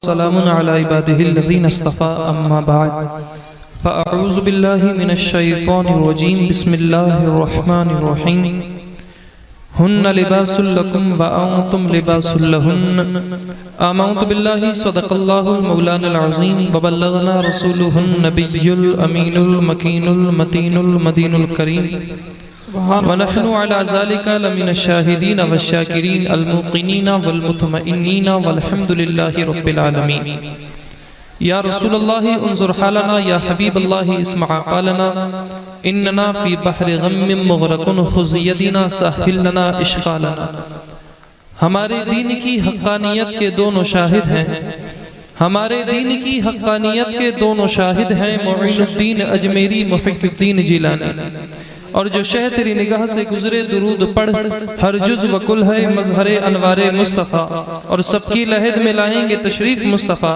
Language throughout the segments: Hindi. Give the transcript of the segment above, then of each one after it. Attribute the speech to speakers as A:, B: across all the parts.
A: सलामुन अला इबादिहिल्लज़ीना इस्तफ़ा अम्मा बाद फ़अऊज़ु बिल्लाहि मिनश शैतानिर रजीम बिस्मिल्लाहिर रहमानिर रहीम हुन्ना लिबासुल लकुम व अंतुम लिबासुल लहुन्न आमनतु बिल्लाहि सदक़ल्लाहुल मौलानाल अज़ीम व बल्लगना रसूलुहुन नबियुल अमीनुल मकीनुल मतीनुल मदीनुल करीम व नहनु अला ज़ालिका लमिनश शाहिदीन वश्शाकिरीन अल मुक़िनीन वल मुतमइन्नीन वल्हम्दुलिल्लाहि रब्बिल आलमीन। या रसूलल्लाह उन्ज़ुर हालना या हबीबल्लाह इस्मा क़ालना इन्नना फ़ी बहरि ग़म्मिन मुग़रक़ुन ख़ुज़ यदना सहिल लना इश्क़ालना। हमारे दीन की हक़ानियत के दोनों शाहिद हैं, हमारे दीन की हक़ानियत के दोनों शाहिद हैं मुईनुद्दीन अजमेरी मुहियुद्दीन जिलानी। और जो शह तेरी निगाह से गुजरे दुरूद पढ़ हर जुज़ व कुल है मज़हरे अनवारे मुस्तफ़ा। और सबकी लहद में लाएंगे तशरीफ मुस्तफ़ा,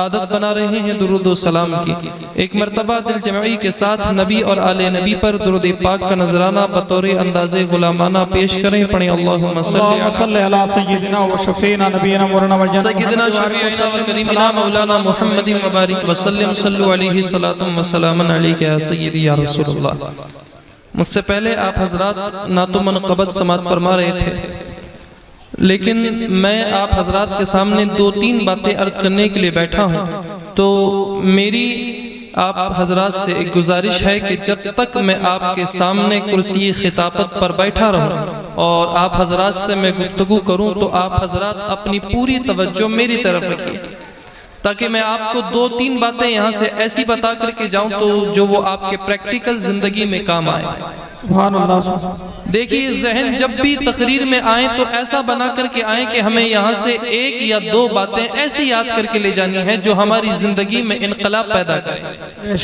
A: आदत बना रहे हैं दुरूद व सलाम की। एक मरतबा दिल जमाई के साथ नबी और आले नबी पर दुरूद पाक का नजराना बतौर अंदाज़े गुलामाना पेश करें। पढ़ें अल्लाहुम्मा सल्ली अला सय्यिदिना व शफ़ीना नबीना मौलाना सय्यिदिना शफ़ीना व करीमिना मौलाना मुहम्मदिन व बारिक व सल्लिम सल्लु अलैहि सलातुम व सलामन अलैका या सय्यिदी या रसूलल्लाह। मुझसे पहले आप हजरात ना तो मनक़बत समात फरमा रहे थे, लेकिन मैं आप हजरात के सामने दो तीन बातें अर्ज करने के लिए बैठा हूँ। तो मेरी आप हजरात से एक गुजारिश है कि जब तक मैं आपके सामने कुर्सी खिताबत पर बैठा रहूँ और आप हजरात से मैं गुफ्तगू करूँ, तो आप हजरात अपनी पूरी तवज्जो मेरी तरफ रखिए, ताकि मैं आपको दो तीन बातें यहाँ से ऐसी बता करके जाऊं तो जो वो आपके प्रैक्टिकल जिंदगी में काम आए। सुभान अल्लाह। देखिए, ज़हन जब भी तकरीर में आए तो ऐसा बना करके आए कि हमें यहाँ से एक या दो बातें ऐसी याद करके ले जानी है जो हमारी जिंदगी में इनकलाब पैदा करे।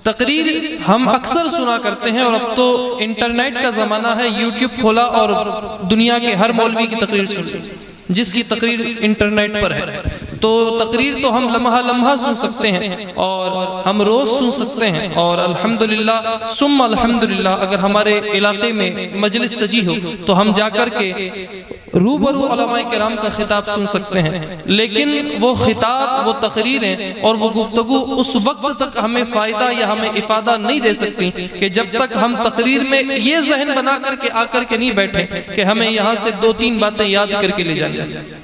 A: तकरीर हम अक्सर सुना करते हैं, और अब तो इंटरनेट का जमाना है, यूट्यूब खोला और दुनिया के हर मौलवी की तकरीर सुन, जिसकी तकरीर इंटरनेट पर है। तो तकरीर तो हम लम्हा लम्हा सुन सकते हैं और हम रोज सुन सकते हैं, और अल्हम्दुलिल्लाह सुम्मा अल्हम्दुलिल्लाह अगर हमारे इलाके में मजलिस सजी हो तो हम जाकर के रूबरू उलमाए किराम का खिताब सुन सकते हैं। लेकिन वो खिताब, वो तकरीरें और वो गुफ्तगू उस वक्त तक हमें फ़ायदा या हमें इफादा नहीं दे सकती कि जब तक हम तकरीर में ये जहन बना करके आकर के नहीं बैठे कि हमें यहाँ से दो तीन बातें याद करके ले जानी।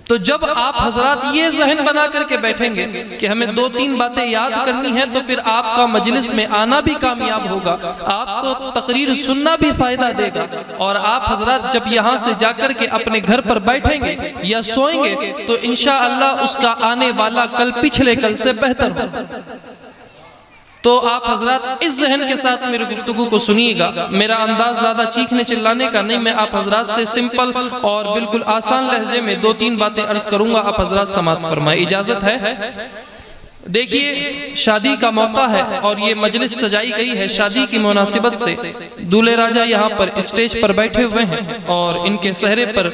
A: तो जब आप हजरात ये जहन बना करके बैठेंगे कि हमें दो तीन बातें याद करनी है, तो फिर आपका मजलिस में आना भी कामयाब होगा, आपको तकरीर सुनना भी फायदा देगा। और आप हजरात जब यहाँ से जाकर के अपने घर पर बैठेंगे या सोएंगे तो इंशाअल्लाह उसका आने वाला कल पिछले कल से बेहतर होगा। तो आप हजरात इस जहन के साथ मेरी गुफ्तगू को सुनिएगा। मेरा अंदाज ज्यादा चीखने चिल्लाने का नहीं, मैं आप हजरात से सिंपल और बिल्कुल आसान लहजे में दो तीन बातें अर्ज करूंगा। आप हजरात समात फरमाए, इजाजत है। देखिए, शादी का मौका है और ये मजलिस सजाई गई है शादी की मुनासिबत से। दूल्हे राजा यहाँ पर स्टेज पर बैठे हुए हैं और इनके सहरे पर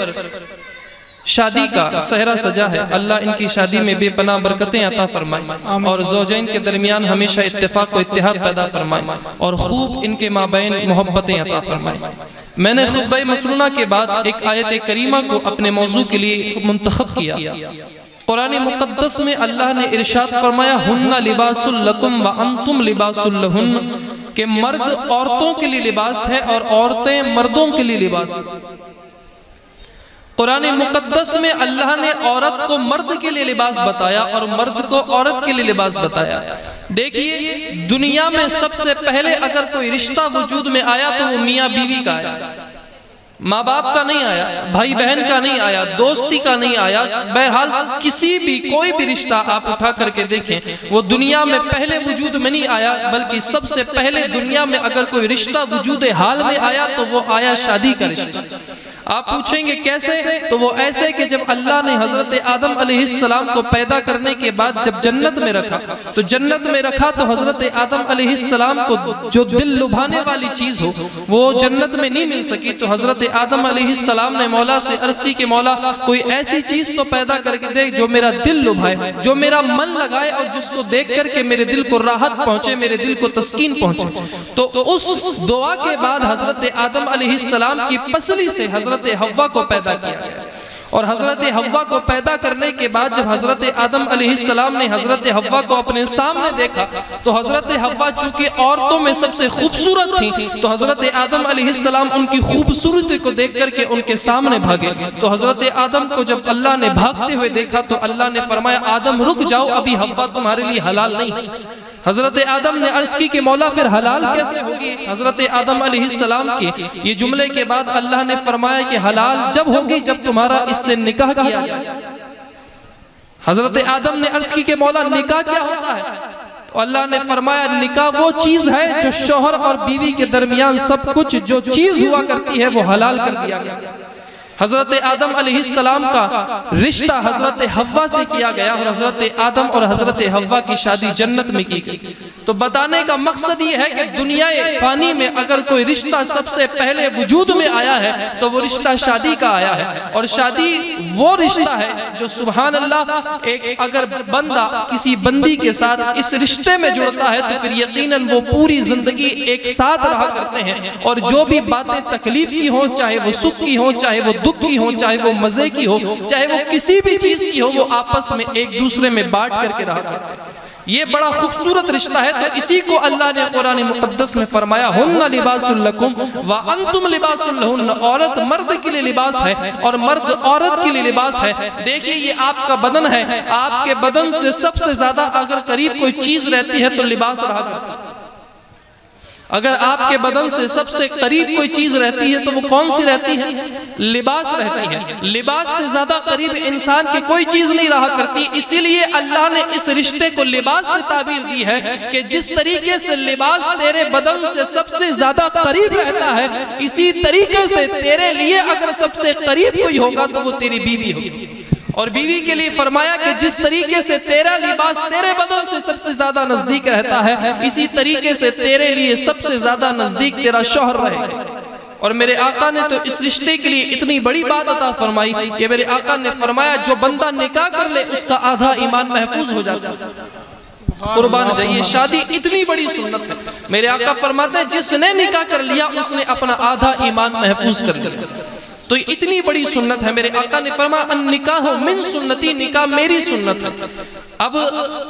A: शादी का सहरा सजा है। अल्लाह इनकी शादी में बेपनाह बरकतें अता फरमाए और ज़ौजैन के दरमियान हमेशा इत्तेफाक और इत्तेहाद पैदा फरमाए और खूब इनके माबैन मोहब्बतें अता फरमाए। मैंने खुतबा मसनूना के बाद एक आयत करीमा को अपने मौजू के लिए मुंतखब किया। कुरान मुक़द्दस में अल्लाह ने इरशाद फरमाया, हुन्ना लिबासुल लकुम व अंतुम लिबासुल लहुन्न, के मर्द औरतों के लिए लिबास है और औरतें मर्दों के लिए लिबास है। कुरान मुक़द्दस में अल्लाह ने औरत को मर्द के लिए लिबास बताया और मर्द को औरत के लिए लिबास बताया। देखिए, दुनिया में सबसे पहले अगर कोई रिश्ता वजूद में आया तो वो मियाँ बीवी का आया, माँ बाप का नहीं आया, भाई बहन का नहीं आया, दोस्ती का नहीं आया। बहरहाल किसी भी कोई भी रिश्ता आप उठा करके देखें, वो दुनिया में पहले वजूद में नहीं आया, बल्कि सबसे पहले दुनिया में अगर कोई रिश्ता वजूद हाल में आया तो वो आया शादी का रिश्ता। आप पूछेंगे कैसे? तो वो ऐसे कि जब अल्लाह ने हजरत आदम अलैहिस्सलाम को पैदा करने के बाद जब जन्नत में रखा, तो जन्नत में रखा तो हजरत आदम अलैहिस्सलाम को जो दिल लुभाने वाली चीज हो वो जन्नत में नहीं मिल सकी। तो हजरत आदम अलैहिस्सलाम ने मौला से अर्ज की कि मौला कोई ऐसी चीज तो पैदा करके दे जो मेरा दिल लुभाए, जो मेरा मन लगाए और जिसको देख करके मेरे दिल को राहत पहुंचे, मेरे दिल को तस्कीन पहुंचे। तो उस दुआ के बाद हजरत आदम अलैहिस्सलाम की पसली से हजरत हव्वा को पैदा किया गया। और हजरत हव्वा को पैदा करने के बाद जब हजरत आदम अलैहिस्सलाम ने हजरत हव्वा को अपने सामने देखा तो हजरत हव्वा चूंकि औरतों में सबसे खूबसूरत थी तो हजरत आदम अलैहिस्सलाम उनकी खूबसूरती को देख करके उनके सामने भागे। तो हजरत आदम को जब अल्लाह ने भागते हुए देखा तो अल्लाह ने फरमाया आदम रुक जाओ, अभी हव्वा तुम्हारे लिए हलाल नहीं। हजरत आदम ने अर्ज की कि मौला फिर हलाल कैसे होगी। हजरत आदम अलैहिस्सलाम के ये जुमले के बाद अल्लाह ने फरमाया कि हलाल जब होगी जब तुम्हारा इससे निकाह किया जाए। हजरत आदम ने अर्ज की कि मौला निकाह क्या होता है? तो अल्लाह ने फरमाया निकाह वो चीज है जो शौहर और बीवी के दरमियान सब कुछ जो चीज हुआ करती है वो हलाल कर दिया गया। हजरत आदम अलैहिस्सलाम का रिश्ता हजरत हव्वा से किया गया और हजरत आदम और हजरत हव्वा की शादी जन्नत में की गई। तो बताने का मकसद ये है कि दुनिया फानी में अगर कोई रिश्ता सबसे पहले वजूद में आया है तो वो रिश्ता शादी का आया है। और शादी वो रिश्ता है जो सुभान अल्लाह एक अगर बंदा किसी बंदी के साथ इस रिश्ते में जुड़ता है तो फिर यकीनन वो पूरी जिंदगी एक साथ रहा करते हैं। और जो भी बातें तकलीफ की हो, चाहे वो सुख की हो, चाहे वो दुख की हो, चाहे वो मजे की हो, चाहे वो किसी भी चीज की हो, वो आपस में एक दूसरे में बांट करके रहा करते हैं। ये बड़ा खूबसूरत रिश्ता है। तो इसी को अल्लाह ने कुरान मुक़द्दस में फरमाया हुन्ना लिबासुल लकुम व अंतुम लिबासुल लहुन्न। औरत मर्द के लिए लिबास है और मर्द औरत के लिए लिबास है। देखिए ये आपका बदन है, आपके बदन से सबसे ज्यादा अगर करीब कोई चीज रहती है तो लिबास रहा करता है। अगर आपके बदन से सबसे करीब कोई चीज रहती है तो वो कौन सी रहती है? लिबास रहती है। लिबास से ज्यादा करीब इंसान की कोई चीज नहीं रहा करती। इसीलिए अल्लाह ने इस रिश्ते को लिबास से ताबीर दी है कि जिस तरीके से लिबास तेरे बदन से सबसे ज्यादा करीब रहता है, इसी तरीके से तेरे लिए अगर सबसे करीब कोई होगा तो वो तेरी बीवी होगी। और बीवी के लिए फरमाया कि जिस तरीके से तेरा लिबास तेरे बदन से सबसे ज्यादा नजदीक रहता है, इसी तरीके से तेरे लिए सबसे ज्यादा नजदीक तेरा शौहर रहे। और मेरे आका ने तो इस रिश्ते के लिए इतनी बड़ी बात अता फरमाई कि मेरे आका ने फरमाया जो बंदा निकाह कर ले उसका आधा ईमान महफूज हो जाता है। कुर्बान जाइए, शादी इतनी बड़ी सुन्नत है। मेरे आका फरमाते हैं जिसने निकाह कर लिया उसने अपना आधा ईमान महफूज कर लिया। तो इतनी बड़ी सुन्नत है। मेरे आका ने फरमाया निकाह मिन सुन्नती, निकाह मेरी सुन्नत है। अब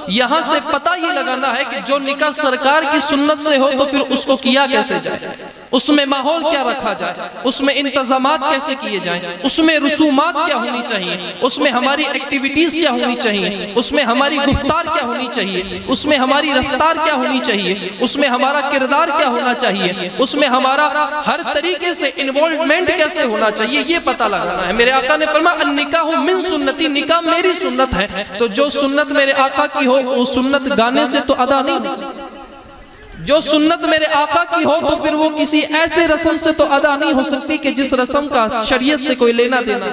A: यहाँ से पता ये लगाना है कि जो निकाह सरकार की सुन्नत से हो तो फिर उसको किया कैसे जाए, उसमें माहौल क्या रखा जाए, उसमें इंतजामात कैसे किए जाएं, उसमें रसूमात क्या होनी चाहिए, उसमें हमारी एक्टिविटीज क्या होनी चाहिए, उसमें हमारी गुफ्तार क्या होनी चाहिए, उसमें हमारी रफ्तार क्या होनी चाहिए, उसमें हमारा किरदार क्या होना चाहिए, उसमें हमारा हर तरीके से इन्वॉल्वमेंट कैसे होना चाहिए, ये पता लगाना है। मेरे आका ने फरमाया निकाह मिन सुन्नती, निकाह मेरी सुन्नत है। तो जो सुन्नत मेरे आका की हो वो सुन्नत गाने से तो अदा नहीं हो सकती। जो सुन्नत मेरे आका की हो तो फिर वो किसी ऐसे रस्म से तो अदा नहीं हो सकती कि जिस रस्म का शरीयत से कोई लेना देना।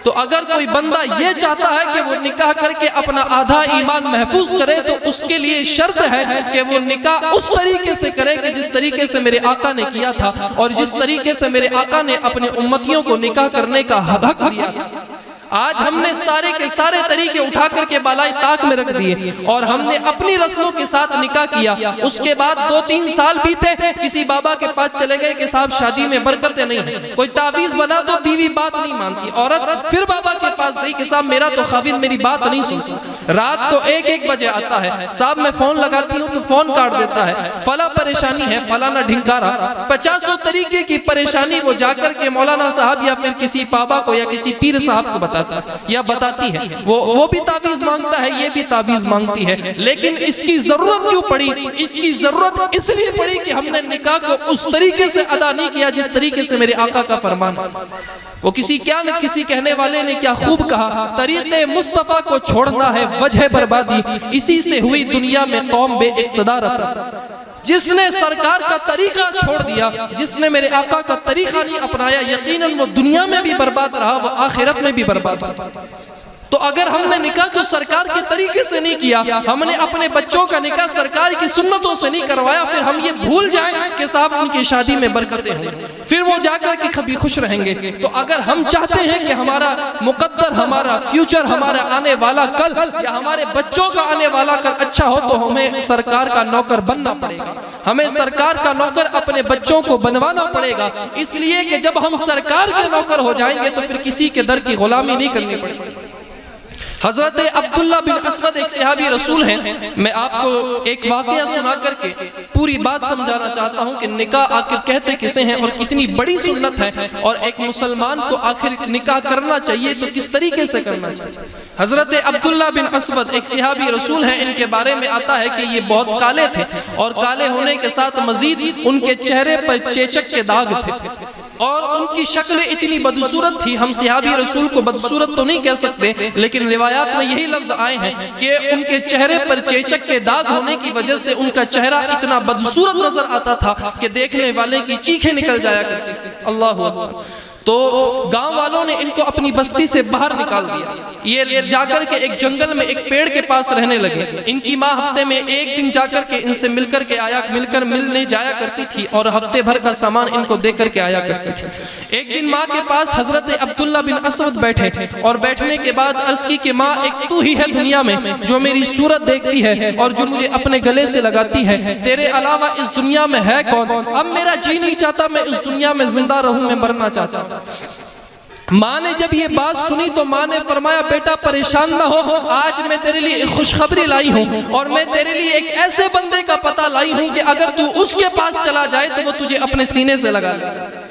A: तो अगर कोई बंदा ये चाहता है कि वो निकाह करके अपना आधा ईमान महफूज करे तो उसके लिए शर्त है कि वो निकाह उस तरीके से करे कि जिस तरीके से मेरे आका ने किया था और जिस तरीके से मेरे आका ने अपने उम्मतियों को निकाह करने का हक दिया था। आज हमने सारे के सारे तरीके उठा करके बालाई ताक में रख दिए और हमने अपनी रस्मों के साथ निकाह किया। उसके बाद 2-3 साल बीते, किसी बाबा के पास चले गए कि साहब शादी में बरकतें नहीं है, कोई तावीज बना तो बीवी बात नहीं मानती। औरत फिर बाबा के पास गई कि साहब मेरा तो खाविंद मेरी बात नहीं सुनता। रात को 1-1 बजे आता है, साहब मैं फोन लगाती हूँ तो फोन काट देता है, फला परेशानी है, फलाना ढिंकारा, 50 तरीके की परेशानी वो जाकर के मौलाना साहब या फिर किसी बाबा को या किसी पीर साहब को बताता या बताती है। वो भी तावीज मांगता है, ये भी तावीज मांगती है। लेकिन इसकी जरूरत क्यों पड़ी? इसकी जरूरत इसलिए पड़ी कि हमने निकाह को उस तरीके से अदा नहीं किया जिस तरीके से मेरे आका का फरमान। वो किसी कहने वाले ने क्या खूब कहा, तरीक़े मुस्तफा को छोड़ना है वजह बर्बादी, इसी से हुई दुनिया में कौम बेइक़्तिदार। जिसने सरकार का तरीका छोड़ दिया, जिसने मेरे आका का तरीका नहीं अपनाया, यकीनन वो दुनिया में भी बर्बाद रहा, वो आखिरत में भी बर्बाद रहा। तो अगर हमने निकाह जो सरकार के तरीके से नहीं किया, हमने अपने बच्चों का निकाह सरकार की सुन्नतों से नहीं करवाया, फिर हम ये भूल जाएं कि साहब उनकी शादी में बरकतें हों, फिर वो जाकर के कभी खुश रहेंगे। तो अगर हम चाहते हैं कि हमारा मुकद्दर, हमारा फ्यूचर, हमारा आने वाला कल या हमारे बच्चों का आने वाला कल अच्छा हो, तो हमें सरकार का नौकर बनना पड़ेगा, हमें सरकार का नौकर अपने बच्चों को बनवाना पड़ेगा। इसलिए कि जब हम सरकार के नौकर हो जाएंगे तो फिर किसी के दर की गुलामी नहीं करनी पड़ेगी। हजरत अब्दुल्ला बिन असवद एक सहाबी रसूल हैं। मैं आपको एक वाकया सुना करके पूरी बात समझाना चाहता हूं कि निकाह आखिर कहते किसे हैं और कितनी बड़ी सुन्नत है, और एक मुसलमान को आखिर निकाह करना चाहिए तो किस तरीके से करना चाहिए। हजरत अब्दुल्ला बिन असवद एक सहाबी रसूल हैं। इनके बारे में आता है कि ये बहुत काले थे, और काले होने के साथ मजीद उनके चेहरे पर चेचक के दाग थे, और उनकी शक्ल इतनी बदसूरत थी। हम सहाबी रसूल को बदसूरत तो नहीं कह सकते, लेकिन रिवायात में यही लफ्ज आए हैं कि उनके चेहरे पर चेचक के दाग होने की वजह से उनका चेहरा इतना बदसूरत नजर आता था कि देखने वाले की चीखें निकल जाया करती थी। अल्लाहु अकबर। तो गांव वालों ने इनको अपनी बस्ती से बाहर निकाल दिया। ये जाकर के एक जंगल में एक पेड़ के पास रहने लगे। इनकी माँ हफ्ते में एक दिन जाकर के इनसे मिलकर मिलने जाया करती थी, और हफ्ते भर का सामान इनको दे करके आया करती थी। एक दिन माँ के पास हजरत अब्दुल्ला बिन असवद बैठे, और बैठने के बाद अर्ज की कि माँ, एक तू ही है दुनिया में जो मेरी सूरत देखती है और जो मुझे अपने गले से लगाती है, तेरे अलावा इस दुनिया में है कौन? अब मेरा जी नहीं चाहता मैं इस दुनिया में जिंदा रहूं, मैं मरना चाहता हूं। माँ ने जब ये बात सुनी तो माँ ने फरमाया, बेटा परेशान ना हो, आज मैं तेरे लिए एक खुशखबरी लाई हूँ, और मैं तेरे लिए एक ऐसे बंदे का पता लाई हूँ कि अगर तू उसके पास चला जाए तो वो तुझे अपने सीने से लगा ले।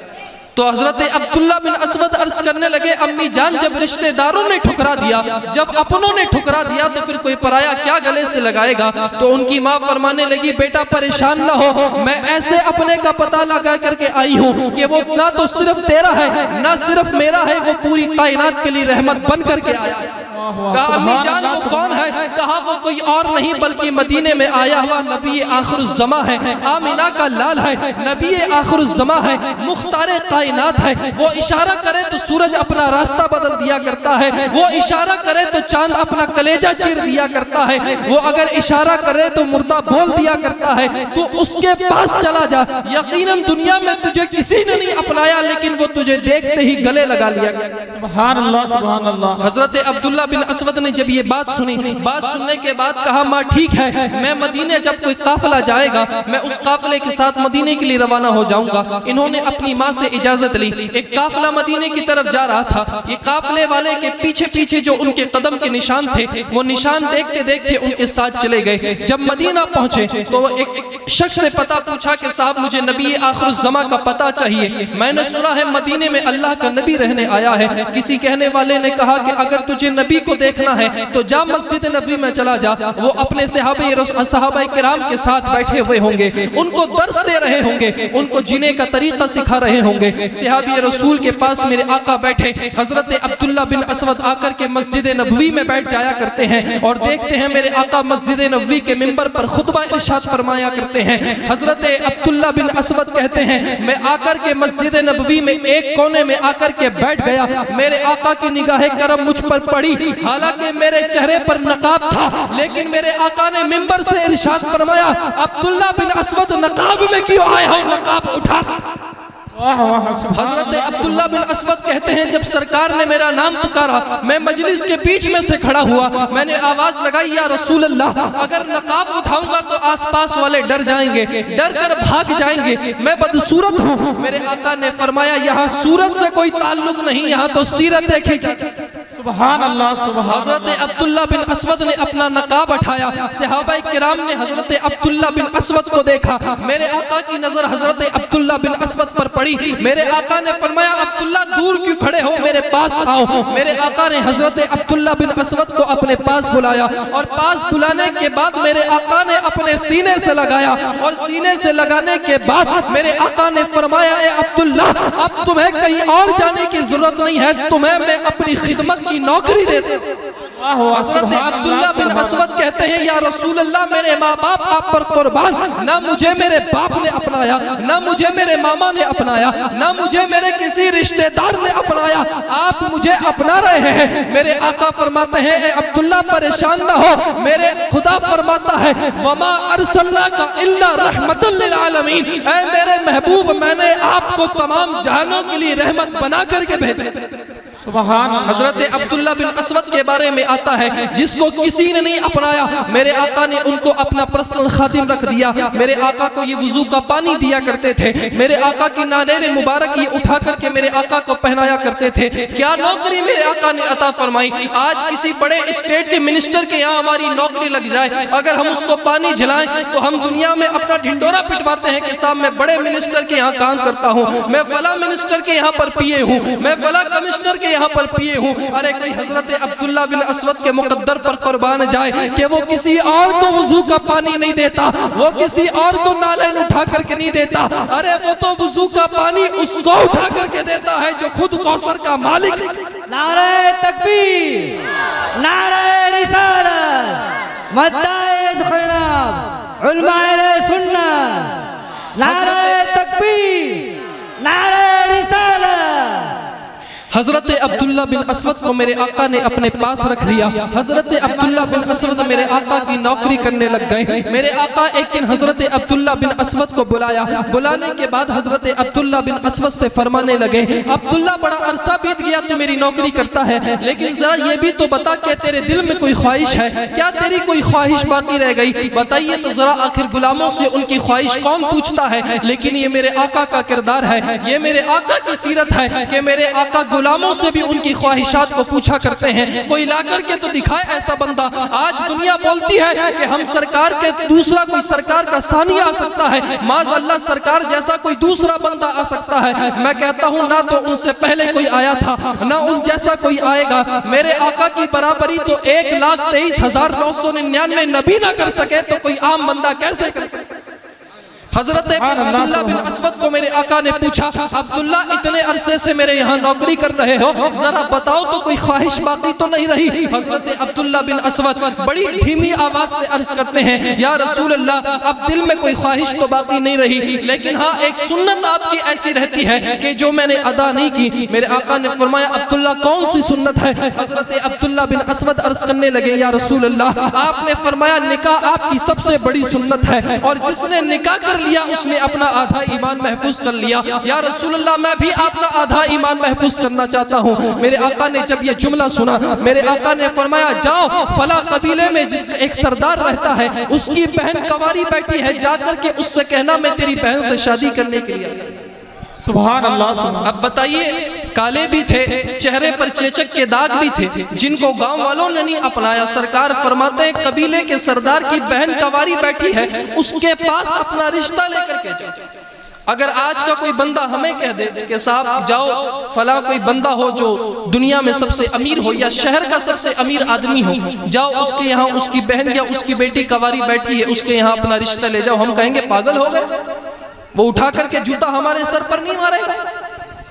A: तो हजरत अब्दुल्ला बिन असवद अर्ज करने लगे, अम्मी जान, जब रिश्तेदारों ने ठुकरा दिया, जब अपनों ने ठुकरा दिया, तो फिर कोई पराया क्या गले से लगाएगा। तो उनकी माँ फरमाने लगी, बेटा परेशान ना हो, मैं ऐसे अपने का पता लगा करके आई हूँ कि वो ना तो सिर्फ तेरा है ना सिर्फ मेरा है, वो पूरी कायनात के लिए रहमत बन करके आया। कहा, अम्मी जान वो कौन है? कहा, वो कोई और नहीं बल्कि मदीने में आया हुआ नबी आखिरुज़्ज़मा है, आमिना का लाल है, नबी आखिरुज़्ज़मा है, मुख्तारे कायनात है। वो इशारा करे तो सूरज अपना रास्ता बदल दिया करता है, वो इशारा करे तो चांद अपना कलेजा चीर दिया करता है, वो अगर इशारा करे तो मुर्दा बोल दिया करता है। तो उसके पास चला जा, यकीनन दुनिया में तुझे किसी ने नहीं अपनाया, लेकिन वो तुझे देखते ही गले लगा लिया। सुभान अल्लाह, सुभान अल्लाह। हजरत अब्दुल्ला बिन असवद ने जब ये बात सुनी, बात सुनने के बाद कहा, माँ ठीक है, मैं मदीने जब कोई काफिला जाएगा मैं उस काफिले के साथ मदीने के लिए रवाना हो जाऊंगा। इन्होंने अपनी माँ से इजाजत ली। एक काफिला मदीने की तरफ जा रहा था। ये काफिले वाले के पीछे पीछे जो उनके कदम के निशान थे, वो निशान देखते देखते उनके साथ चले गए। जब मदीना पहुंचे तो वो एक शख्स से पता पूछा कि साहब मुझे नबी आखिरुज़्ज़मा का पता चाहिए, मैंने सुना है मदीने में अल्लाह का नबी रहने आया है। किसी कहने वाले ने कहा कि अगर तुझे नबी को देखना है तो जा मस्जिद नबी में चला जा, वो अपने सहाबाए किराम के साथ बैठे हुए होंगे, उनको दर्स दे रहे होंगे, उनको जीने का तरीका सिखा रहे होंगे। सहाबी रसूल के पास मेरे आका बैठे। हजरत अब्दुल्ला बिन असवद आकर के मस्जिद नबवी में बैठ जाया करते हैं, और देखते हैं मेरे आका मस्जिद नबवी के मिंबर पर खुतबा इरशाद फरमाया करते हैं। हजरत अब्दुल्ला बिन असवद कहते हैं, मैं आकर के मस्जिद नबवी में एक कोने में आकर के बैठ गया। मेरे आका की निगाहे करम मुझ पर पड़ी, हालांकि मेरे चेहरे पर नकाब था, लेकिन मेरे आका ने मिंबर से इरशाद फरमाया, अब्दुल्ला बिन असवद नकाब में क्यों आया हो, नकाब उठा। हजरत अब्दुल्ला बिन असवद कहते हैं, जब सरकार ने मेरा नाम पुकारा, मैं मजलिस के बीच में से खड़ा हुआ, मैंने आवाज लगाई, या रसूल अल्लाह, अगर नकाब उठाऊंगा तो आसपास वाले डर जाएंगे, डर कर भाग जाएंगे, मैं बदसूरत हूँ। मेरे आका ने फरमाया, यहाँ सूरत से कोई ताल्लुक नहीं, यहाँ तो सीरत देखी जाती। सुभान अल्लाह, सुभान। हजरत अब्दुल्ला बिन असवद ने अपना नकाब उठाया। सहाबाए किराम ने हजरत अब्दुल्ला बिन असवद को देखा। मेरे आका की नजर हजरत अब्दुल्ला बिन असवद पर पड़ी। मेरे आका ने फरमाया, अब्दुल्ला दूर क्यों खड़े हो, मेरे पास आओ। मेरे आका ने हजरत अब्दुल्ला बिन असवद को अपने पास बुलाया, और पास बुलाने के बाद मेरे आका ने अपने सीने से लगाया, और सीने से लगाने के बाद मेरे आका ने फरमाया, ए अब्दुल्ला, अब तुम्हें कहीं और जाने की जरूरत नहीं है, तुम्हें मैं अपनी खिदमत की नौकरी देता हूं। हज़रत अब्दुल्ला बिन असवद कहते हैं या रसूल अल्लाह, मेरे माँ बाप आप पर कुर्बान, ना मुझे मेरे बाप ने अपनाया, ना मुझे मेरे मामा ने अपनाया, ना मुझे मेरे किसी रिश्तेदार ने अपनाया, आप मुझे अपना रहे हैं। मेरे आका फरमाते हैं ए अब्दुल्ला परेशान ना हो, मेरे खुदा फरमाता है वमा अरसलनाका इल्ला रहमतुल लिल आलमीन, ऐ मेरे महबूब मैंने आपको तमाम जहानों के लिए रहमत बना करके भेजा। हजरत अब्दुल्ला बिन असवद के बारे में आता है जिसको किसी ने नहीं अपनाया, मेरे आका ने उनको अपना पर्सनल खादिम रख दिया। मेरे आका को ये वुजू का पानी दिया करते थे, मेरे आका की नानेरे मुबारक ये उठा करके मेरे आका को पहनाया करते थे। क्या नौकरी मेरे आका ने अता फरमाई। आज किसी बड़े स्टेट के मिनिस्टर के यहाँ हमारी नौकरी लग जाए, अगर हम उसको पानी झिलाएं तो हम दुनिया में अपना ढिंडोरा पिटवाते हैं कि साहब मैं बड़े मिनिस्टर के यहाँ काम करता हूँ, मैं फला मिनिस्टर के यहाँ पर पिए हूँ, मैं फला कमिश्नर के यहाँ पर पिए हूँ। अरे कोई हजरत अब्दुल्ला बिन असवद के मुकद्दर पर कुर्बान जाए कि वो किसी और को वुजू का पानी नहीं देता, वो किसी और को नालेन उठा करके नहीं देता, अरे वो तो वुजू का पानी उसको उठा करके देता है जो खुद कौसर का मालिक।
B: नारे तकबीर, नारे रिसालत, मद्दाए खिलाफ उलमाए सुन्नत, नारे तकबीर, नारे रिसालत।
A: हजरत अब्दुल्ला बिन असवद को मेरे आका ने अपने पास रख लिया। हजरत अब्दुल्ला बिन असवद मेरे आका की नौकरी करने लग गए। मेरे आका एक दिन हजरत अब्दुल्ला बिन असवद को बुलाया। बुलाने के बाद हजरत अब्दुल्ला बिन असवद से फरमाने लगे, अब्दुल्ला बड़ा अरसा बीत गया तू मेरी नौकरी करता है, लेकिन जरा ये भी तो बता कि तेरे दिल में कोई ख्वाहिश है क्या, तेरी कोई ख्वाहिश बाकी रह गई, बताइए तो जरा। आखिर गुलामों से उनकी ख्वाहिश कौन पूछता है, लेकिन ये मेरे आका का किरदार है, ये मेरे आका की सीरत है कि मेरे आका गुलामों से भी उनकी ख्वाहिशात को पूछा करते हैं। कोई ला करके तो दिखाए ऐसा बंदा। आज दुनिया बोलती है कि हम सरकार के दूसरा कोई सरकार का सानी आ सकता है, माज़ अल्लाह सरकार जैसा कोई दूसरा बंदा आ सकता है। मैं कहता हूं ना तो उनसे पहले कोई आया था, ना उन जैसा कोई आएगा। मेरे आका की बराबरी तो 1,23,999 नबी ना कर सके तो कोई आम बंदा कैसे कर सके। हजरत अब्दुल्ला बिन असवद को मेरे आका ने पूछा, अब्दुल्ला इतने अरसे से मेरे यहाँ नौकरी कर रहे हो, जरा बताओ तो कोई ख्वाहिश बाकी तो नहीं रही। हजरत अब्दुल्ला बिन असवद बड़ी धीमी आवाज से अर्ज करते हैं, या रसूल अल्लाह अब दिल में कोई ख्वाहिश तो बाकी नहीं रही, लेकिन हाँ एक सुन्नत आपकी ऐसी रहती है कि जो मैंने अदा नहीं की। मेरे आका ने फरमाया, अब्दुल्ला कौन सी सुन्नत है। हजरत अब्दुल्ला बिन असवद अर्ज करने लगे, या रसूल अल्लाह आपने फरमाया निकाह आपकी सबसे बड़ी सुन्नत है, और जिसने निकाह कर लिया उसने अपना आधा ईमान महफूज कर लिया। या रसूल अल्लाह मैं भी आपका आधा ईमान महफूज करना चाहता हूँ। मेरे आका ने जब ये जुमला सुना, मेरे आका ने फरमाया, जाओ फला कबीले में जिसका एक सरदार रहता है उसकी बहन कवारी बैठी है, जाकर के उससे कहना मैं तेरी बहन से शादी करने के लिए।
B: सुभान अल्लाह।
A: अब बताइए, काले भी थे, चेहरे पर चेचक के दाग भी थे, जिनको गांव वालों ने नहीं अपनाया। सरकार फरमाते हैं कबीले के सरदार की बहन कवारी बैठी है, उसके पास अपना रिश्ता लेकर के जाओ। अगर आज का कोई बंदा हमें कह दे कि साहब जाओ फला कोई बंदा हो जो दुनिया में सबसे अमीर हो या शहर का सबसे अमीर आदमी हो, जाओ उसके यहाँ उसकी बहन या उसकी बेटी कवारी बैठी है उसके यहाँ अपना रिश्ता ले जाओ, हम कहेंगे पागल हो गए। वो उठा करके जूता हमारे सर पर नहीं मारेगा,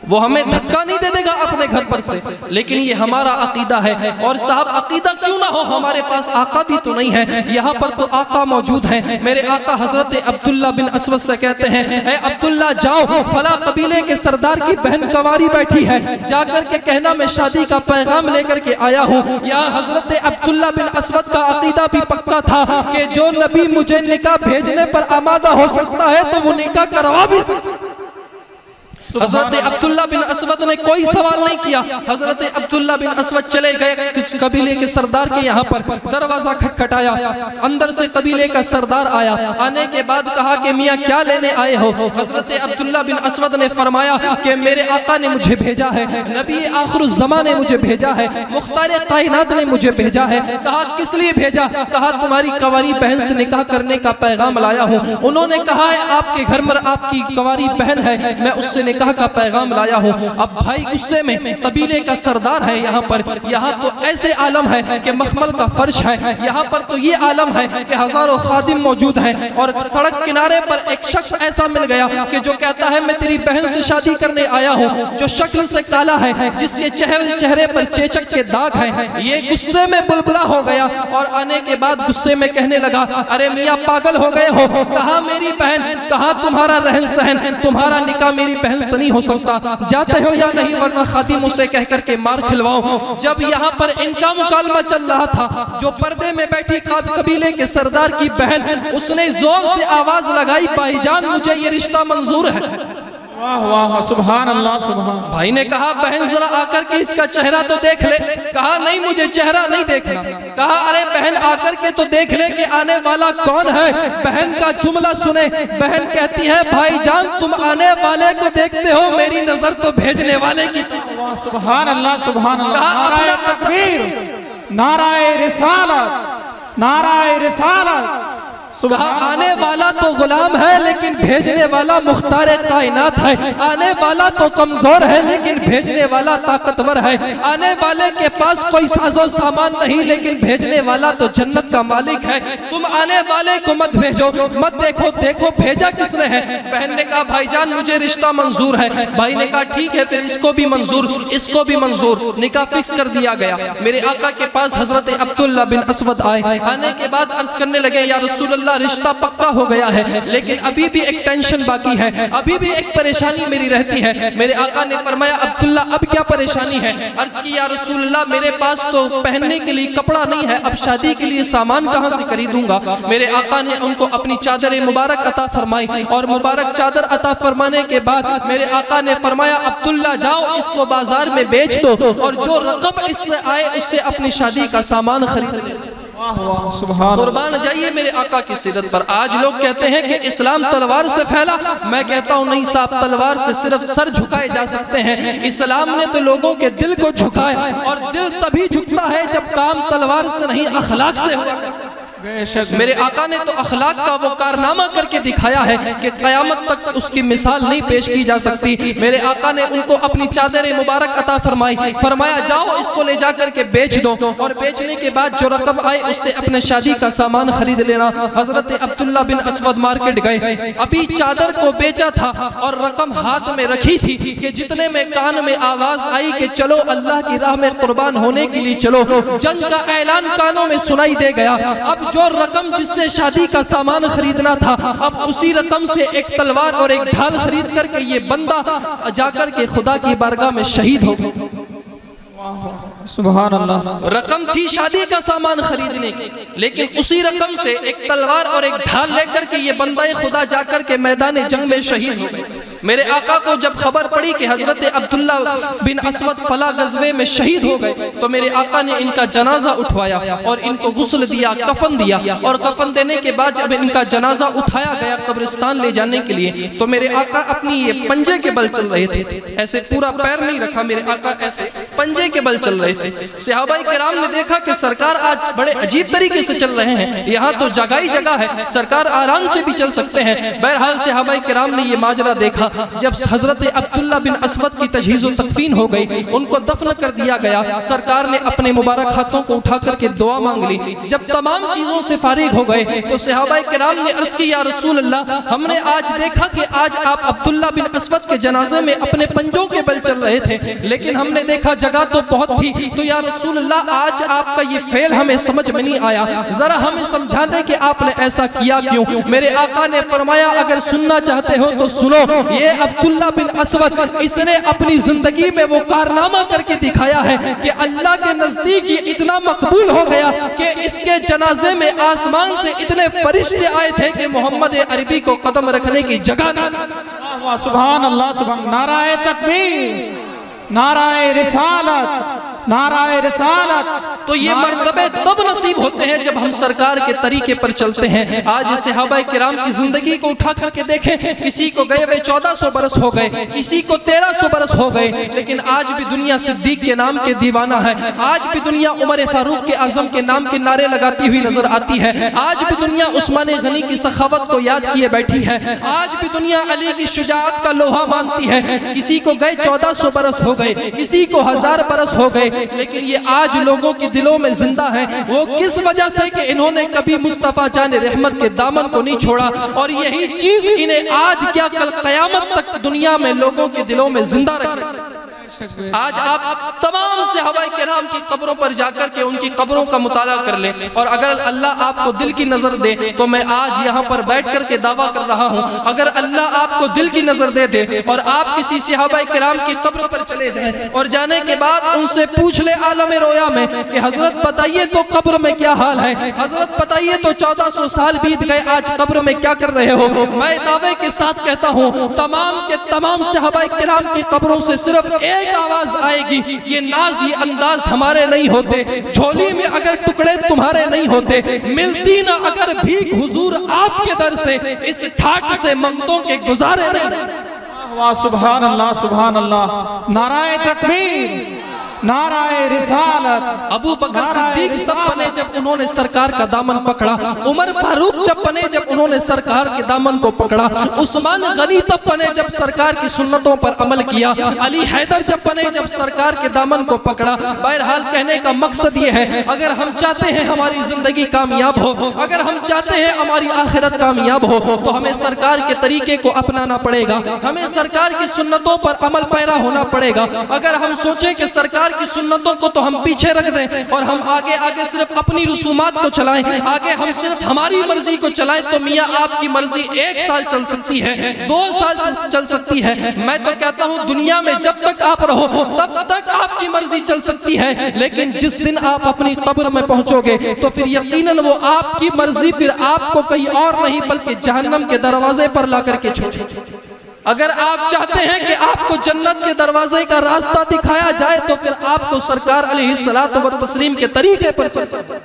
A: वो हमें धक्का नहीं दे देगा अपने घर पर से, लेकिन ये हमारा अकीदा है। और साहब अकीदा क्यों ना हो, हमारे पास आका भी तो नहीं है, यहाँ पर तो आका मौजूद है। मेरे आका हजरत अब्दुल्ला बिन असवद से कहते हैं, ए अब्दुल्ला जाओ फला कबीले के सरदार की बहन कवारी बैठी है, जाकर के कहना मैं शादी का पैगाम लेकर के आया हूँ। यहाँ हजरत अब्दुल्ला बिन असवद का अकीदा भी पक्का था कि जो नबी मुझे निकाह भेजने पर आमादा हो सकता है तो वो निकाह करवा भी सकता है। हजरत अब्दुल्ला बिन असवद ने कोई सवाल नहीं किया। हजरत अब्दुल्ला बिन असवद चले गए कबीले के सरदार के यहाँ पर, दरवाजा खटखटाया, अंदर से कबीले का सरदार आया। आने के बाद कहा कि मियाँ क्या लेने आए हो। हजरत अब्दुल्ला बिन असवद ने फरमाया कि मेरे आका ने मुझे भेजा है, नबी आखिरुज़्ज़मा ने मुझे भेजा है, मुख्तार कायनात ने मुझे भेजा है। कहा किस लिए भेजा, कहा तुम्हारी कवारी बहन से निकाह करने का पैगाम लाया हूँ। उन्होंने कहा है आपके घर में आपकी कवारी बहन है, मैं उससे निकाह निकाह का पैगाम लाया हूँ। अब भाई गुस्से में, कबीले का सरदार है यहाँ पर, यहाँ तो ऐसे आलम है कि मखमल का फर्श है, यहाँ पर तो ये आलम है कि हजारों खादिम मौजूद हैं, और सड़क किनारे पर एक शख्स ऐसा मिल गया कि जो कहता है मैं तेरी बहन से शादी करने आया हूँ, जो शक्ल से काला है, जिसके चेहरे पर चेचक के दाग हैं। ये गुस्से में बुलबुला हो गया और आने के बाद गुस्से में कहने लगा, अरे मियाँ पागल हो गए हो, कहाँ मेरी बहन, कहाँ तुम्हारा रहन सहन, तुम्हारा निकाह मेरी बहन से नहीं हो सकता, जाते हो या नहीं वरना खादिम उसे कह करके मार खिलवाओ। जब यहाँ पर इनका मुकालमा चल रहा था, जो पर्दे में बैठी कबीले के सरदार की बहन, उसने जोर से आवाज लगाई, भाईजान मुझे ये रिश्ता मंजूर है।
B: वाह वाह, सुभान अल्लाह सुभान।
A: भाई ने कहा बहन जरा आकर के इसका चेहरा तो देख ले। कहा नहीं मुझे चेहरा नहीं देखना। कहा अरे बहन आकर के तो देख ले कि आने वाला कौन है। बहन का जुमला सुने, बहन कहती है भाईजान तुम आने वाले को देखते हो, मेरी नजर तो भेजने वाले की।
B: सुभान अल्लाह सुभान अल्लाह। नाराए तकबीर, नाराए रिसालत, नाराए रिसालत।
A: कहा आने वाला तो गुलाम है लेकिन भेजने वाला मुख्तारे कायनात है। आने वाला तो कमजोर है लेकिन भेजने वाला ताकतवर है। आने वाले के पास कोई साजो सामान नहीं लेकिन भेजने वाला तो जन्नत का मालिक है। तुम आने वाले को मत भेजो, मत देखो, देखो भेजा किसने है। बहन ने कहा भाईजान मुझे रिश्ता मंजूर है। भाई ने कहा ठीक है फिर इसको भी मंजूर, इसको भी मंजूर। निकाह फिक्स कर दिया गया। मेरे आका के पास हजरत अब्दुल्ला बिन असवद आए। आने के बाद अर्ज करने लगे या रसूलल्लाह रिश्ता पक्का हो गया है लेकिन अभी भी एक टेंशन बाकी है, अभी भी एक परेशानी मेरी रहती है। मेरे आका ने फरमाया अब्दुल्ला अब क्या परेशानी है। अर्ज की या रसूलल्लाह मेरे पास तो पहनने के लिए कपड़ा नहीं है, अब शादी के लिए सामान कहां से खरीदूंगा। मेरे आका ने उनको अपनी चादर मुबारक अता फरमाई और मुबारक चादर अता फरमाने के बाद मेरे आका ने फरमाया अब्दुल्ला जाओ इसको बाजार में बेच दो और जो रकम इससे आए उससे अपनी शादी का सामान खरीद ले। कुर्बान जाइए मेरे आका की सिदत पर। आज लोग कहते हैं कि इस्लाम तलवार से फैला, मैं कहता हूँ नहीं साहब, तलवार से सिर्फ सर झुकाए जा सकते हैं। इस्लाम ने तो लोगों के दिल को झुकाया और दिल तभी झुकता है जब काम तलवार से नहीं अखलाक से हुआ। मेरे आका ने तो अखलाक का वो कारनामा करके दिखाया है कि कयामत तक उसकी मिसाल नहीं पेश की जा सकती। मेरे आका ने उनको अपनी चादर मुबारक अता फरमाई, फरमाया जाओ इसको ले जाकर के बेच दो और बेचने के बाद जो रकम आए उससे अपने शादी का सामान खरीद लेना। हजरत अब्दुल्ला बिन असवद मार्केट गए, अभी चादर को बेचा था और रकम हाथ में रखी थी कि जितने में कान में आवाज आई कि चलो अल्लाह की राह में कुर्बान होने के लिए चलो। जंग का ऐलान कानों में सुनाई दे गया। अब जो रकम जिससे शादी का सामान खरीदना था, अब उसी रकम से एक तलवार और एक ढाल खरीद करके ये बंदा जाकर के खुदा की बारगाह में शहीद हो गया।
B: सुभान अल्लाह।
A: रकम थी शादी का सामान खरीदने की, लेकिन उसी रकम से एक तलवार और एक ढाल लेकर के ये बंदा खुदा जाकर के मैदान जंग में शहीद हो गए। मेरे आका को जब खबर पड़ी कि हजरत अब्दुल्ला बिन असवद फला गज़वे में शहीद हो गए तो मेरे आका ने इनका जनाजा उठवाया और इनको गुस्ल दिया, कफन दिया और कफन देने के बाद जब इनका जनाजा उठाया गया कब्रिस्तान ले जाने के लिए तो मेरे आका अपनी ये पंजे के बल चल रहे थे। ऐसे पूरा पैर नहीं रखा, मेरे आका ऐसे पंजे के बल चल रहे थे। सहाबाए किराम ने देखा कि सरकार आज बड़े अजीब तरीके से चल रहे हैं, यहाँ तो जगह ही जगह है, सरकार आराम से भी चल सकते हैं। बहरहाल सहाबाए किराम ने ये माजरा देखा। जब हजरत अब्दुल्ला बिन असवद की तजहीज़ और तकफीन हो गई, उनको दफन कर दिया गया। सरकार ने अपने मुबारक हाथों को उठा करके दुआ मांग ली। जब तमाम चीजों से फारिग हो गए तो सहाबाए किराम ने अर्ज की या रसूल अल्लाह, हमने आज देखा कि आज आप अब्दुल्ला बिन असवद के जनाजे में अपने पंजों के बल चल रहे थे, लेकिन हमने देखा जगह तो बहुत थी, तो या रसूल अल्लाह आज आपका ये फेल हमें समझ में नहीं आया, जरा हमें समझा दे कि आपने ऐसा किया क्यों। मेरे आका ने फरमाया अगर सुनना चाहते हो तो सुनो, ये अब्दुल्ला बिन असवद इसने अपनी जिंदगी में वो कारनामा करके दिखाया है कि अल्लाह के नजदीक ये इतना मकबूल हो गया कि इसके जनाजे में आसमान से इतने फरिश्ते आए थे कि मोहम्मद अरबी को कदम रखने की जगह ना।
B: सुभान अल्लाह, सुभान। नाराए तकबीर, नाराए रिसालत, नाराए रिसालत।
A: तो ये मर्तबे तब नसीब होते हैं जब हम सरकार के तरीके पर चलते हैं। आज सहाबा किराम की जिंदगी को उठा करके देखें, किसी को गए हुए 1400 बरस हो गए, किसी को 1300 बरस हो गए, लेकिन आज भी दुनिया सिद्दीक के नाम के दीवाना है। आज भी दुनिया उमर फारूक के आजम के नाम के नारे लगाती हुई नजर आती है। आज भी दुनिया उस्मान गनी की सखावत को याद किए बैठी है। आज भी दुनिया अली की शुजाअत का लोहा मानती है। किसी को गए 1400 बरस हो गए, किसी को 1000 बरस हो गए, लेकिन ये आज लोगों के दिलों में जिंदा है। वो किस वजह से कि इन्होंने कभी मुस्तफा जान रहमत के दामन को नहीं छोड़ा, और यही चीज इन्हें आज क्या कल कयामत तक दुनिया में लोगों के दिलों में जिंदा रखे। आज आप तमाम सहाबाए किराम की कब्रों पर जाकर के उनकी कब्रों का मुताला कर ले, और अगर अल्लाह आपको दिल की नजर दे तो मैं आज यहाँ पर बैठ कर के दावा कर रहा हूँ, अगर अल्लाह आपको दिल की नजर दे और आप किसी सहाबाए किराम की कब्र पर चले जाएं और जाने के बाद उनसे पूछ ले आलम रोया में कि हजरत बताइए तो कब्र में क्या हाल है, हजरत बताइए तो 1400 साल बीत गए, आज कब्र में क्या कर रहे हो। मैं दावे के साथ कहता हूँ तमाम के तमाम सहाबाए किराम की कब्रों से सिर्फ एक आवाज आएगी, ये नाज ये अंदाज हमारे नहीं होते, झोली में अगर टुकड़े तुम्हारे नहीं होते, मिलती ना अगर भीख हुजूर आपके दर से, इस ठाट से मंगतों के गुजारे नहीं।
B: वाह सुभान अल्लाह सुभान अल्लाह। नाराए तकबीर, नाराए रिसालत।
A: अबू बकर सिद्दीक जब बने जब उन्होंने सरकार का दामन पकड़ा, उमर फारूक जब बने जब उन्होंने सरकार के दामन को पकड़ा, उस्मान गनी तब बने जब सरकार की सुन्नतों पर अमल किया, अली हैदर जब बने जब सरकार के दामन को पकड़ा। बहरहाल कहने का मकसद ये है, अगर हम चाहते हैं हमारी जिंदगी कामयाब हो, अगर हम चाहते हैं हमारी आखिरत कामयाब हो, तो हमें सरकार के तरीके को अपनाना पड़ेगा, हमें सरकार की सुन्नतों पर अमल पैरा होना पड़ेगा। अगर हम सोचें कि सरकार की सुन्नतों को तो हम पीछे रख दें और हम आगे आगे सिर्फ अपनी रसूमात को चलाएं, आगे हम सिर्फ हमारी मर्जी को चलाएं, तो मियाँ आपकी मर्जी 1 साल चल सकती है, 2 साल चल सकती है। मैं तो कहता हूँ दुनिया में जब तक आप रहो तब तक आपकी मर्जी चल सकती है, लेकिन जिस दिन आप अपनी कब्र में पहुंचोगे तो फिर यकीनन वो आपकी मर्जी फिर आपको कहीं और नहीं बल्कि जहन्नम के दरवाजे पर ला करके छोड़े। अगर आप चाहते हैं कि आपको जन्नत के दरवाजे का रास्ता दिखाया जाए तो फिर आपको सरकार अलैहिस्सलातु व तस्लीम के तरीके पर चलना।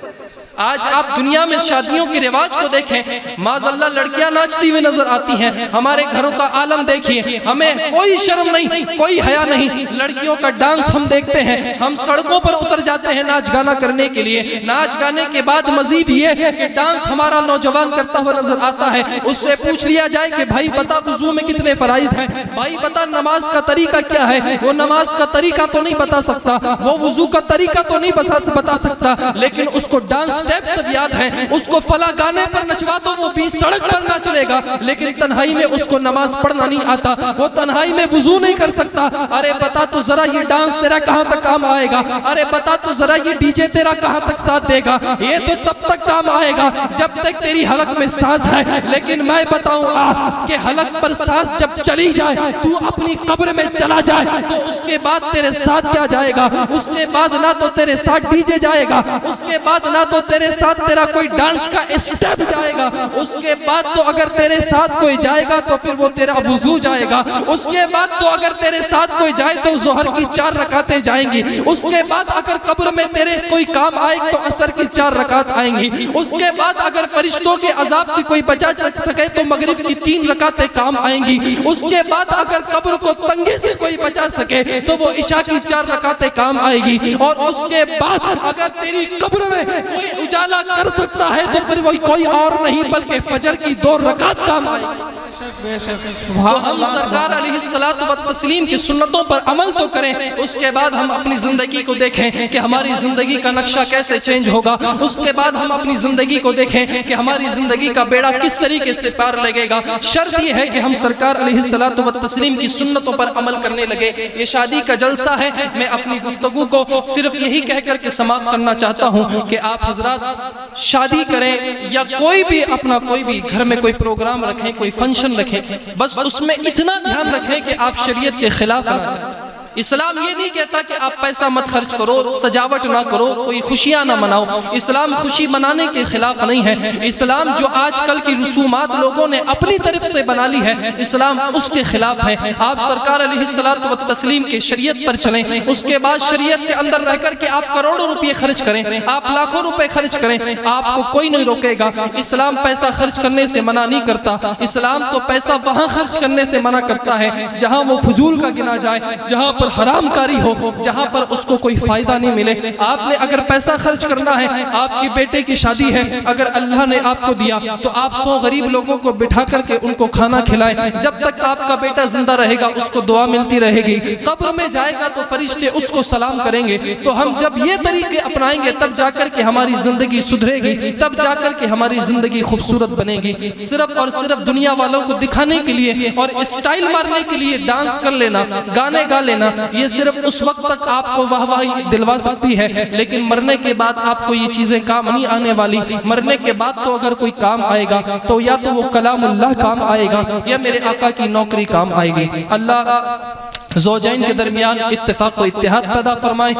A: आज आप दुनिया में शादियों के रिवाज को देखें, माज़अल्लाह लड़कियां नाचती हुई नजर आती हैं। हमारे घरों का आलम देखिए, हमें कोई शर्म नहीं, कोई हया नहीं। लड़कियों का डांस हम देखते हैं, हम सड़कों पर उतर जाते हैं नाच गाना करने के लिए। नाच गाने के बाद मजीद ये कि डांस हमारा नौजवान करता हुआ नजर आता है। उससे पूछ लिया जाए कि भाई बता वुजू में कितने फराइज हैं, भाई बता नमाज का तरीका क्या है, वो नमाज का तरीका तो नहीं बता सकता, वो वुजू का तरीका तो नहीं बता सकता, लेकिन उसको डांस स्टेप सब याद है। उसको फला गाने पर नचवा दो वो भी सड़क पर नाच लेगा, लेकिन तन्हाई में उसको नमाज पढ़ना नहीं आता, वो तन्हाई में वुजू नहीं कर सकता। अरे बता तो जरा ये डांस तेरा कहां तक काम आएगा, अरे बता तो जरा ये डीजे तेरा कहां तक साथ देगा। ये तो तब तक काम आएगा जब तक तेरी हलक में सांस है, लेकिन मैं बताऊं कि हलक पर सांस जब चली जाए, तू अपनी कब्र में चला जाए, तो उसके बाद तेरे साथ क्या जाएगा, उसके बाद ना तो तेरे साथ डीजे जाएगा, उसके बाद ना तो तेरे साथ तेरा कोई डांस का स्टेप जाएगा, उसके बाद तो अगर तेरे साथ कोई जाएगा तो फिर वो तेरा वुजू जाएगा, उसके बाद तो अगर तेरे साथ कोई जाए तो जोहर की 4 रकातें जाएंगी, उसके बाद अगर कब्र में तेरे कोई काम आए तो असर की 4 रकात आएंगी, उसके बाद अगर फरिश्तों के अजाब से कोई बचा सके तो मगरिब की 3 रकातें काम आएंगी, उसके बाद अगर कब्र को तंगे से कोई बचा सके तो वो इशा की 4 रकातें काम आएगी, और उसके बाद अगर तेरी कब्र में कोई उजाला कर सकता है तो फिर वो कोई और नहीं बल्कि फजर की 2 रकात काम आएगी। तो हम सरकार अलैहिस्सलातु व तस्लीम की सुन्नतों पर अमल तो करें, उसके बाद हम अपनी जिंदगी को देखें कि हमारी जिंदगी का नक्शा कैसे चेंज होगा, उसके बाद हम अपनी जिंदगी को देखें कि हमारी जिंदगी का बेड़ा किस तरीके से पार लगेगा। शर्त यह है कि हम सरकार अलैहिस्सलातु व तस्लीम की सुन्नतों पर अमल करने लगे। ये शादी का जलसा है, मैं अपनी गुफ्तगू को सिर्फ यही कहकर के समाप्त करना चाहता हूँ कि आप हजरात शादी करें या कोई भी अपना कोई भी घर में कोई प्रोग्राम रखें, कोई फंक्शन रखें, बस उसमें इतना ध्यान रखें कि आप शरीयत के खिलाफ ना जाएं। इस्लाम ये नहीं कहता कि आप पैसा मत खर्च करो, सजावट ना करो, कोई खुशियां ना मनाओ। इस्लाम खुशी मनाने के खिलाफ नहीं है। इस्लाम जो आजकल की रसूमात लोगों ने अपनी तरफ से बना ली है, इस्लाम उसके खिलाफ है। आप सरकार अलैहिस्सलातु व तस्लीम के शरीयत पर चलें, उसके बाद शरीयत के अंदर रहकर के आप करोड़ों रुपए खर्च करें, आप लाखों रुपए खर्च करें, आपको कोई नहीं रोकेगा। इस्लाम पैसा खर्च करने से मना नहीं करता। इस्लाम तो पैसा वहां खर्च करने से मना करता है जहां वो फजूल का गिना जाए, जहां पर हरामकारी हो, जहां पर उसको कोई फायदा नहीं मिले। आपने अगर पैसा खर्च करना है, आपकी बेटे की शादी है, अगर अल्लाह ने आपको दिया तो आप 100 गरीब लोगों को बिठा करके उनको खाना खिलाएं। जब तक आपका बेटा जिंदा रहेगा उसको दुआ मिलती रहेगी, कब्र में जाएगा तो फरिश्ते उसको सलाम करेंगे। तो हम जब ये तरीके अपनाएंगे तब जाकर के हमारी जिंदगी सुधरेगी, तब जाकर के हमारी जिंदगी खूबसूरत बनेगी। सिर्फ और सिर्फ दुनिया वालों को दिखाने के लिए और स्टाइल मारने के लिए डांस कर लेना, गाने गा लेना, ये सिर्फ उस वक्त तक आपको वाहवाही दिलवा सकती है, लेकिन मरने के बाद आपको ये चीजें काम नहीं आने वाली। मरने के बाद तो अगर कोई काम आएगा तो या तो वो कलामुल्लाह काम आएगा या मेरे आका की नौकरी काम आएगी। अल्लाह ज़ौजैन के दरमियान इत्तेफाक व इत्तेहाद पैदा फरमाए,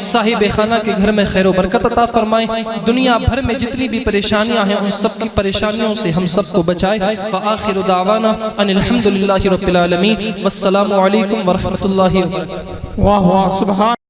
A: साहिब खाना के घर में खैर बरकत अता फरमाए, दुनिया भर में जितनी भी परेशानियां हैं उन सब की परेशानियों से हम सबको बचाए। व आखिरु दावाना अनिल हम्दुलिल्लाहि रब्बिल आलमीन, वस्सलामु अलैकुम व रहमतुल्लाहि व बरकातुहू।
B: वाह वाह, सुभान।